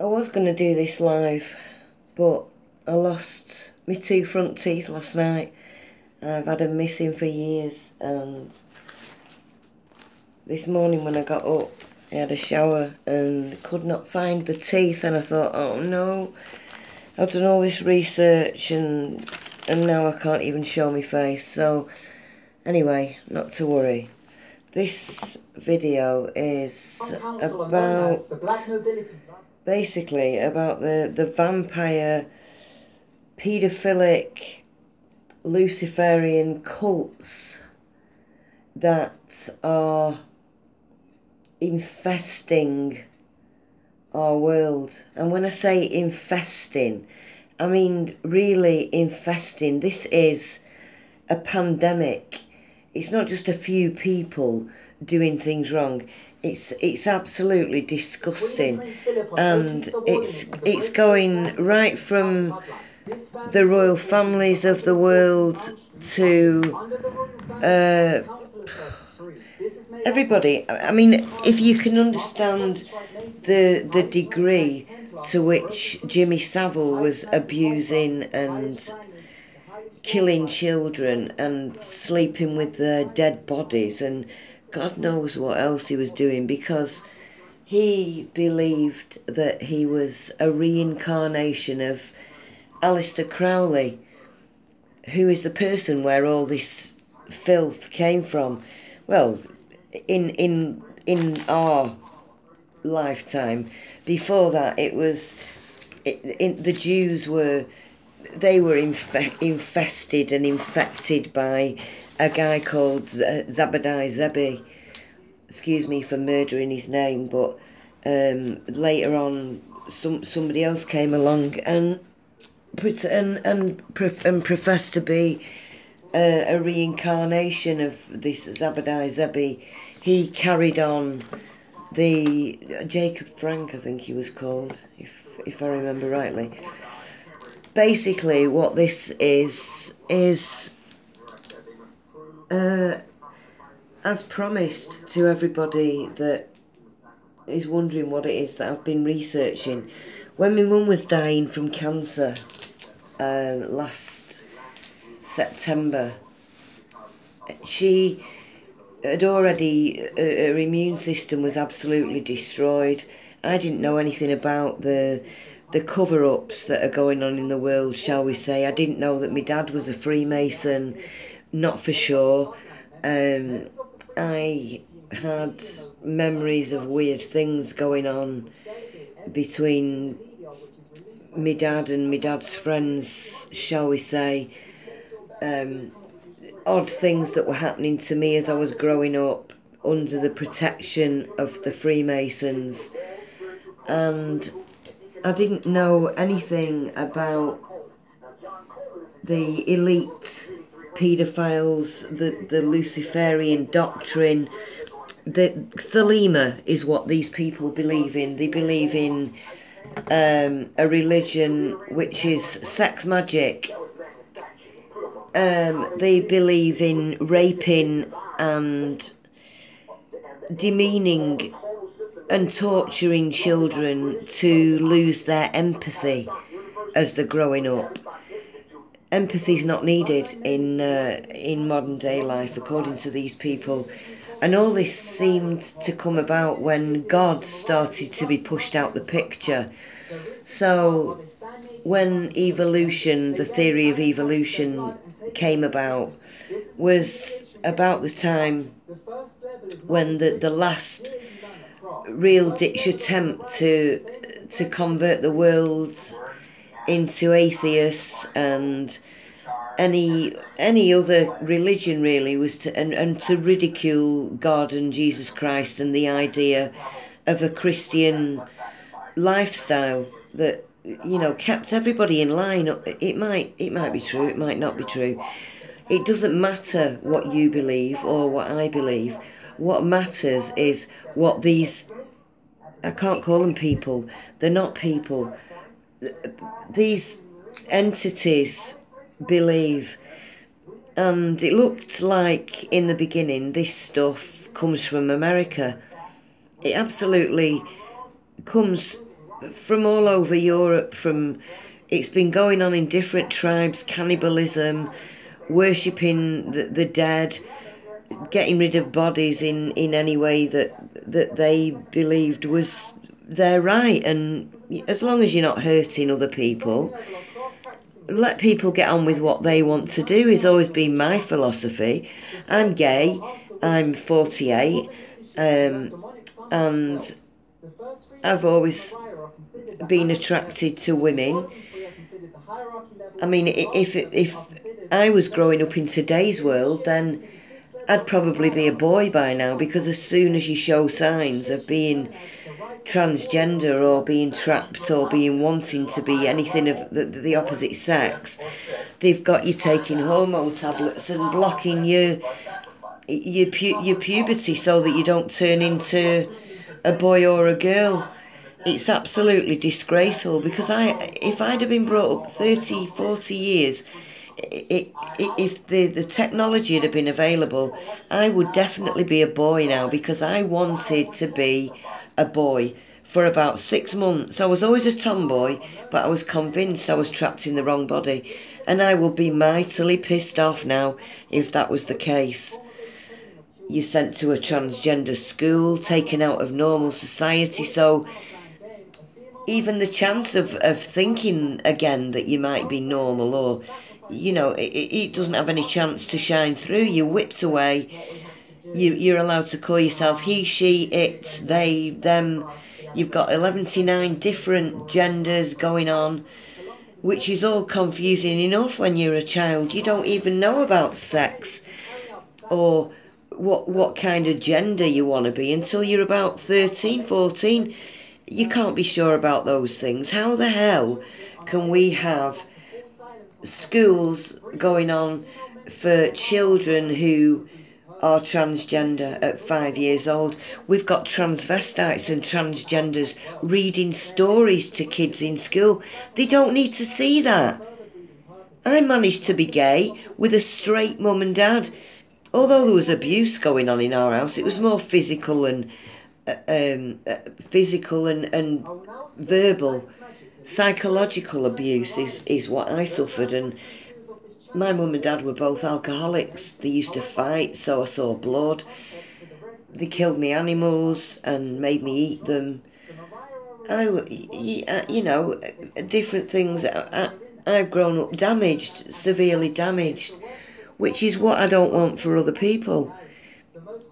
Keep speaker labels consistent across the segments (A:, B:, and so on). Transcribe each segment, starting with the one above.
A: I was going to do this live, but I lost my 2 front teeth last night. I've had them missing for years, and this morning when I got up, I had a shower and could not find the teeth, and I thought, oh no, I've done all this research and now I can't even show my face. So anyway, not to worry. This video is about, basically about the vampire, paedophilic, Luciferian cults that are infesting our world. And when I say infesting, I mean really infesting. This is a pandemic. It's not just a few people doing things wrong. It's absolutely disgusting, and it's going right from the royal families of the world to everybody. I mean, if you can understand the degree to which Jimmy Savile was abusing and killing children and sleeping with their dead bodies, and God knows what else he was doing, because he believed that he was a reincarnation of Aleister Crowley, who is the person where all this filth came from. Well, in our lifetime. Before that, it was the Jews were infested and infected by a guy called Zabadai Zebi. Excuse me for murdering his name, but later on, somebody else came along and professed to be a reincarnation of this Zabadai Zebi. He carried on the Jacob Frank, I think he was called, if I remember rightly. Basically, what this is as promised to everybody that is wondering what it is that I've been researching. When my mum was dying from cancer last September, she had already, her immune system was absolutely destroyed. I didn't know anything about the cover-ups that are going on in the world, shall we say. I didn't know that my dad was a Freemason, not for sure. I had memories of weird things going on between my dad and my dad's friends, shall we say. Odd things that were happening to me as I was growing up under the protection of the Freemasons, and I didn't know anything about the elite paedophiles, the Luciferian doctrine. The Thelema is what these people believe in. They believe in a religion which is sex magic. They believe in raping and demeaning and torturing children to lose their empathy as they're growing up. Empathy's not needed in modern day life, according to these people. And all this seemed to come about when God started to be pushed out the picture. So when evolution, the theory of evolution came about, was about the time when the last real ditch attempt to convert the world into atheists and any other religion really was to ridicule God and Jesus Christ and the idea of a Christian lifestyle that, you know, kept everybody in line. It might be true, it might not be true. It doesn't matter what you believe or what I believe. What matters is what these, I can't call them people, they're not people, these entities believe. And it looked like in the beginning this stuff comes from America. It absolutely comes from all over Europe. It's been going on in different tribes, cannibalism, worshipping the dead, getting rid of bodies in any way that they believed was their right. And as long as you're not hurting other people, let people get on with what they want to do has always been my philosophy. I'm gay, I'm 48, and I've always been attracted to women. I mean, if I was growing up in today's world, then I'd probably be a boy by now, because as soon as you show signs of being transgender or being trapped or being wanting to be anything of the opposite sex, they've got you taking hormone tablets and blocking your puberty so that you don't turn into a boy or a girl. It's absolutely disgraceful, because if I'd have been brought up 30, 40 years, if the technology had been available, I would definitely be a boy now, because I wanted to be a boy for about 6 months. I was always a tomboy, but I was convinced I was trapped in the wrong body, and I would be mightily pissed off now if that was the case. You're sent to a transgender school, taken out of normal society, so even the chance of thinking again that you might be normal, or it doesn't have any chance to shine through. You're whipped away. You're allowed to call yourself he, she, it, they, them. You've got 119 different genders going on, which is all confusing enough when you're a child. You don't even know about sex or what kind of gender you want to be until you're about 13, 14. You can't be sure about those things. How the hell can we have schools going on for children who are transgender at 5 years old? We've got transvestites and transgenders reading stories to kids in school. They don't need to see that. I managed to be gay with a straight mum and dad. Although there was abuse going on in our house, it was more physical and verbal. Psychological abuse is what I suffered, and my mum and dad were both alcoholics. They used to fight, so I saw blood. They killed me animals and made me eat them. Different things. I've grown up damaged, severely damaged, which is what I don't want for other people.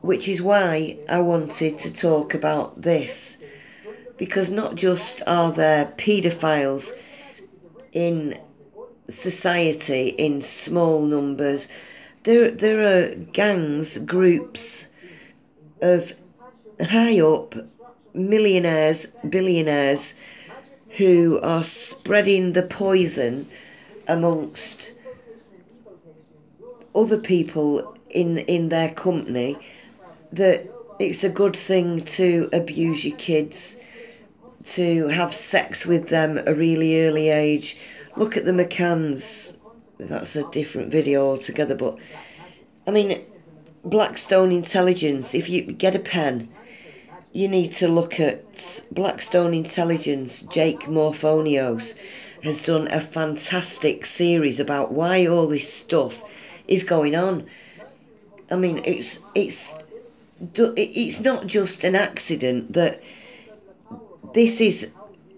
A: Which is why I wanted to talk about this, because not just are there paedophiles in society in small numbers, there are gangs, groups of high up millionaires, billionaires who are spreading the poison amongst other people in their company, that it's a good thing to abuse your kids, to have sex with them at a really early age. Look at the McCanns. That's a different video altogether, but I mean, Blackstone Intelligence, if you get a pen, you need to look at Blackstone Intelligence. Jake Morphonios has done a fantastic series about why all this stuff is going on. I mean, it's not just an accident that this is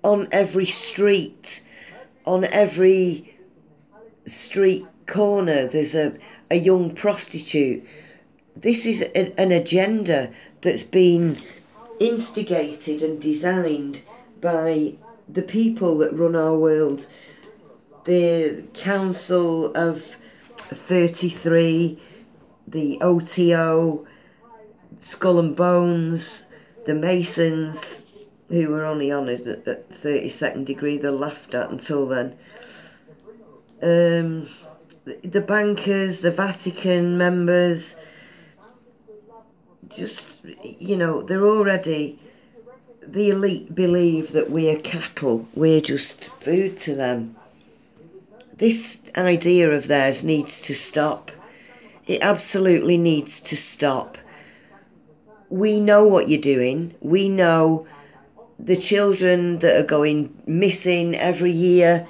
A: on every street, on every street corner. There's a young prostitute. This is an agenda that's been instigated and designed by the people that run our world. The Council of 33, the OTO, Skull and Bones, the Masons, who were only honoured at 32nd degree, they're laughed at until then. The bankers, the Vatican members, just, they're already, the elite believe that we are cattle, we're just food to them. This idea of theirs needs to stop. It absolutely needs to stop. We know what you're doing. We know the children that are going missing every year.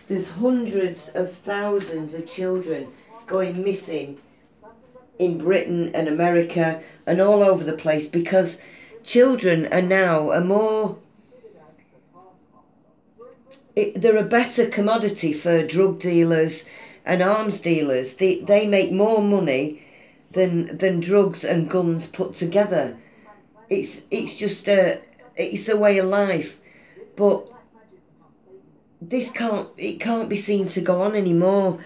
A: There's hundreds of thousands of children going missing in Britain and America and all over the place because children are now they're a better commodity for drug dealers and arms dealers. They make more money than drugs and guns put together. It's just it's a way of life, but it can't be seen to go on anymore.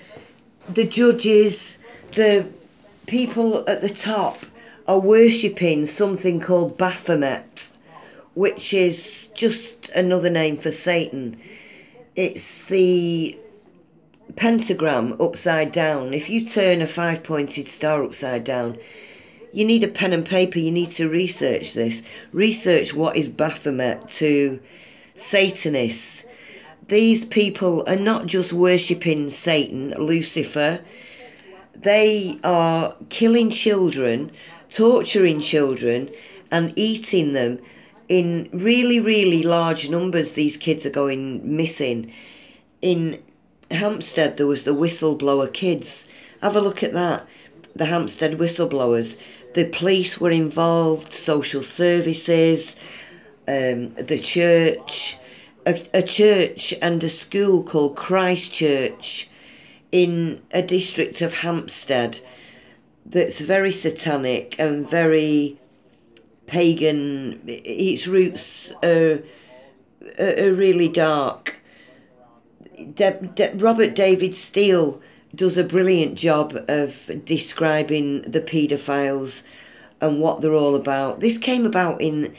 A: The judges, the people at the top are worshipping something called Baphomet, which is just another name for Satan. It's the pentagram upside down. If you turn a 5-pointed star upside down, you need a pen and paper. You need to research this. Research what is Baphomet to Satanists. These people are not just worshipping Satan, Lucifer. They are killing children, torturing children, and eating them in really, really large numbers. These kids are going missing. In Hampstead, there was the whistleblower kids. Have a look at that. The Hampstead whistleblowers. The police were involved, social services, the church, a church and a school called Christ Church in a district of Hampstead that's very satanic and very pagan. Its roots are really dark. Robert David Steele does a brilliant job of describing the paedophiles and what they're all about. This came about in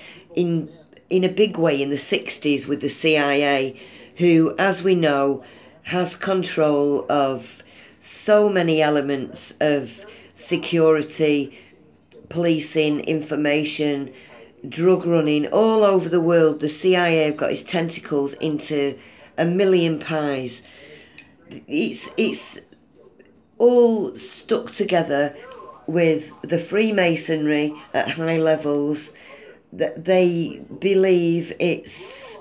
A: a big way in the 60s with the CIA, who, as we know, has control of so many elements of security, policing, information, drug running all over the world. The CIA have got its tentacles into a million pies. It's all stuck together with the Freemasonry at high levels. That they believe it's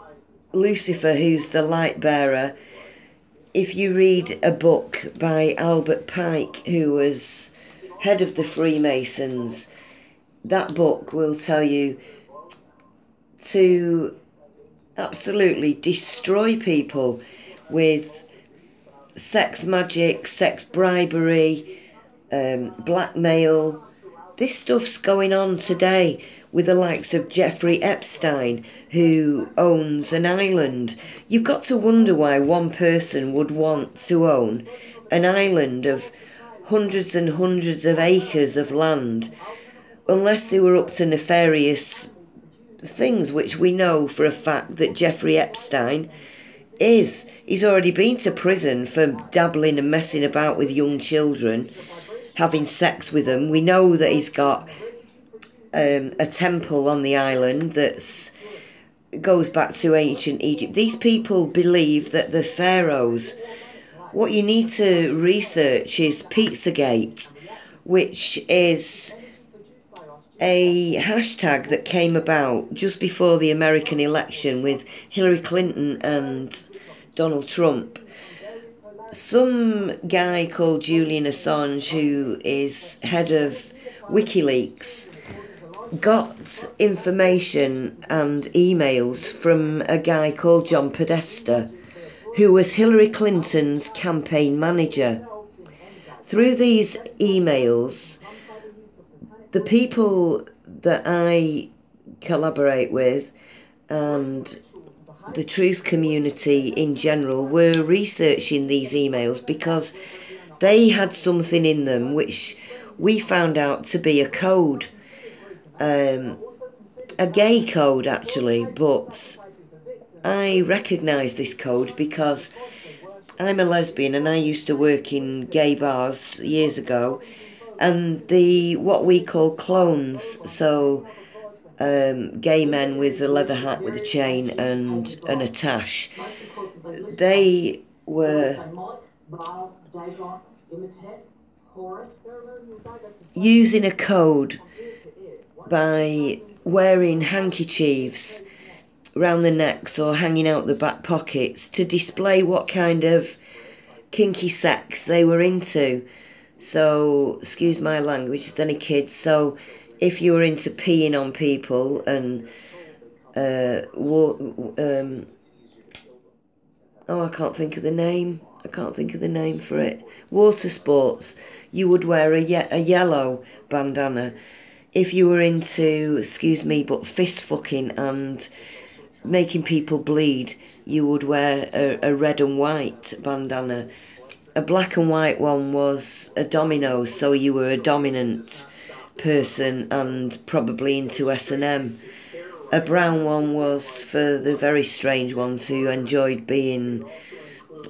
A: Lucifer who's the light bearer. If you read a book by Albert Pike, who was head of the Freemasons, that book will tell you to absolutely destroy people with sex magic, sex bribery, blackmail. This stuff's going on today with the likes of Jeffrey Epstein, who owns an island. You've got to wonder why one person would want to own an island of hundreds and hundreds of acres of land, unless they were up to nefarious things, which we know for a fact that Jeffrey Epstein is. He's already been to prison for dabbling and messing about with young children, having sex with them. We know that he's got a temple on the island that goes back to ancient Egypt. These people believe that the pharaohs. What you need to research is Pizzagate, which is a hashtag that came about just before the American election with Hillary Clinton and Donald Trump. Some guy called Julian Assange, who is head of WikiLeaks, got information and emails from a guy called John Podesta, who was Hillary Clinton's campaign manager. Through these emails, the people that I collaborate with and the truth community in general were researching these emails because they had something in them which we found out to be a code, a gay code actually, but I recognise this code because I'm a lesbian and I used to work in gay bars years ago, and the what we call clones, so gay men with a leather hat with a chain and a tash, they were using a code by wearing handkerchiefs round the necks or hanging out the back pockets to display what kind of kinky sex they were into. So, excuse my language, is there any kids? So, if you were into peeing on people and I can't think of the name. I can't think of the name for it. Water sports, you would wear a yellow bandana. If you were into, excuse me, but fist fucking and making people bleed, you would wear a red and white bandana. A black and white one was a domino, so you were a dominant person and probably into S&M. A brown one was for the very strange ones who enjoyed being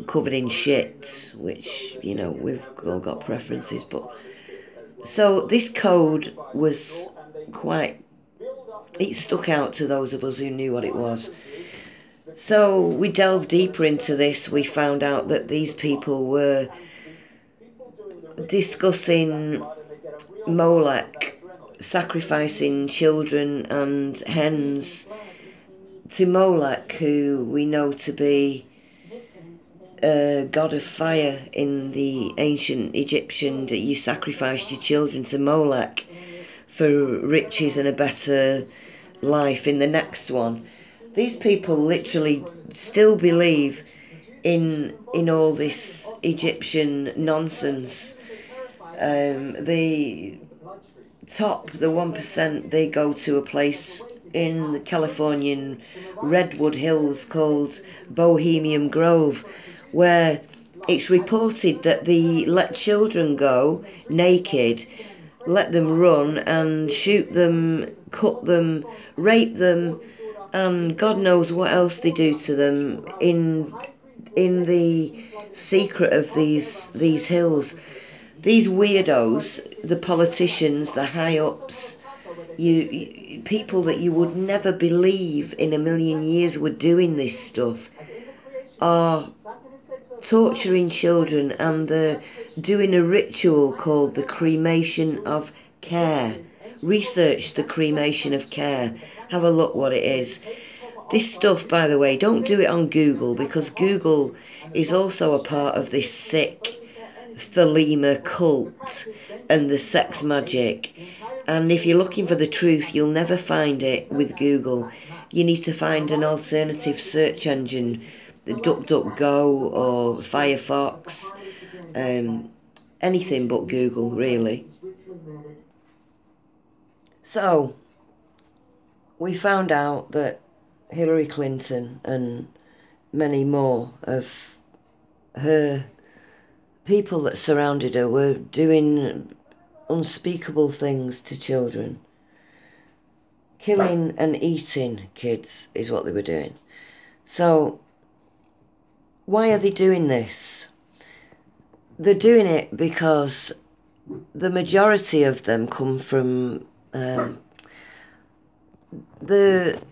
A: covered in shit, which, you know, we've all got preferences, but... So this code was quite... It stuck out to those of us who knew what it was. So we delved deeper into this. We found out that these people were discussing Molech, sacrificing children and hens to Molech, who we know to be a god of fire in the ancient Egyptian, that you sacrificed your children to Molech for riches and a better life in the next one. These people literally still believe in all this Egyptian nonsense. The 1%, they go to a place in the Californian Redwood Hills called Bohemian Grove, where it's reported that they let children go naked, let them run and shoot them, cut them, rape them, and God knows what else they do to them in the secret of these hills. These weirdos, the politicians, the high-ups, people that you would never believe in a million years were doing this stuff, are torturing children, and they're doing a ritual called the cremation of care. Research the cremation of care. Have a look what it is. This stuff, by the way, don't do it on Google, because Google is also a part of this sick Thelema cult and the sex magic. And if you're looking for the truth, you'll never find it with Google. You need to find an alternative search engine, the DuckDuckGo or Firefox, anything but Google, really. So, we found out that Hillary Clinton and many more of her people that surrounded her were doing unspeakable things to children. Killing and eating kids is what they were doing. So, why are they doing this? They're doing it because the majority of them come from the